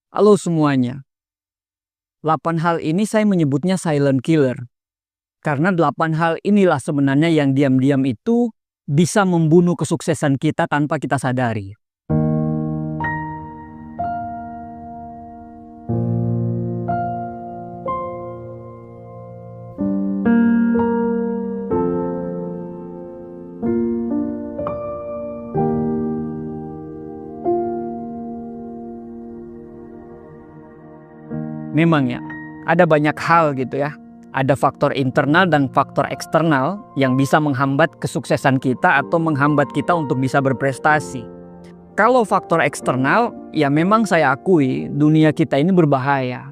Halo semuanya. 8 hal ini saya menyebutnya silent killer. Karena 8 hal inilah sebenarnya yang diam-diam itu bisa membunuh kesuksesan kita tanpa kita sadari. Memang ya, ada banyak hal gitu ya. Ada faktor internal dan faktor eksternal yang bisa menghambat kesuksesan kita atau menghambat kita untuk bisa berprestasi. Kalau faktor eksternal, ya memang saya akui dunia kita ini berbahaya.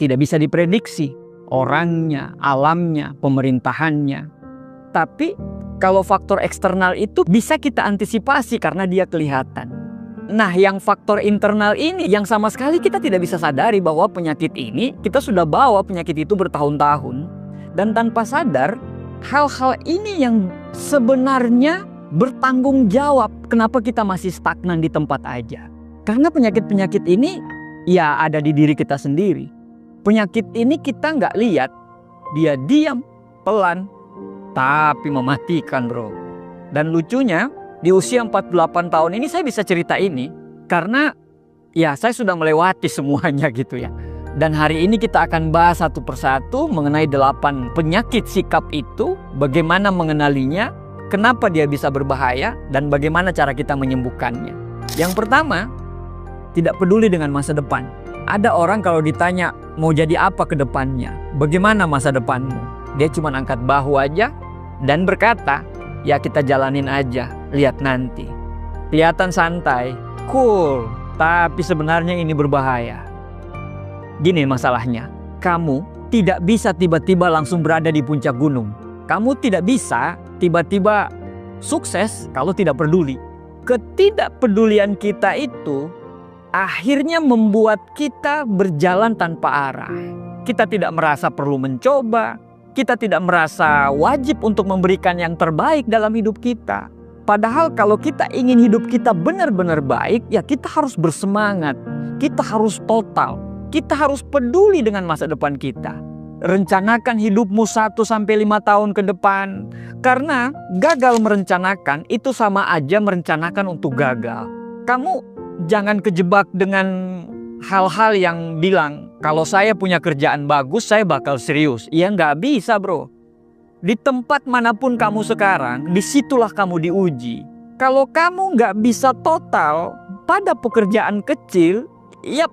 Tidak bisa diprediksi orangnya, alamnya, pemerintahannya. Tapi kalau faktor eksternal itu bisa kita antisipasi karena dia kelihatan. Nah, yang faktor internal ini yang sama sekali kita tidak bisa sadari bahwa penyakit ini kita sudah bawa penyakit itu bertahun-tahun. Dan tanpa sadar, hal-hal ini yang sebenarnya bertanggung jawab kenapa kita masih stagnan di tempat aja. Karena penyakit-penyakit ini ya ada di diri kita sendiri. Penyakit ini kita nggak lihat, dia diam, pelan, tapi mematikan bro. Dan lucunya, di usia 48 tahun ini saya bisa cerita ini karena ya saya sudah melewati semuanya gitu ya. Dan hari ini kita akan bahas satu persatu mengenai 8 penyakit sikap itu, bagaimana mengenalinya, kenapa dia bisa berbahaya, dan bagaimana cara kita menyembuhkannya. Yang pertama, tidak peduli dengan masa depan. Ada orang kalau ditanya mau jadi apa ke depannya, bagaimana masa depanmu, dia cuma angkat bahu aja dan berkata, ya kita jalanin aja, lihat nanti. Kelihatan santai, cool, tapi sebenarnya ini berbahaya. Gini masalahnya, kamu tidak bisa tiba-tiba langsung berada di puncak gunung. Kamu tidak bisa tiba-tiba sukses kalau tidak peduli. Ketidakpedulian kita itu akhirnya membuat kita berjalan tanpa arah. Kita tidak merasa perlu mencoba. Kita tidak merasa wajib untuk memberikan yang terbaik dalam hidup kita. Padahal kalau kita ingin hidup kita benar-benar baik, ya kita harus bersemangat. Kita harus total. Kita harus peduli dengan masa depan kita. Rencanakan hidupmu 1-5 tahun ke depan. Karena gagal merencanakan itu sama aja merencanakan untuk gagal. Kamu jangan kejebak dengan hal-hal yang bilang, kalau saya punya kerjaan bagus, saya bakal serius. Ya nggak bisa bro. Di tempat manapun kamu sekarang, disitulah kamu diuji. Kalau kamu nggak bisa total pada pekerjaan kecil, ya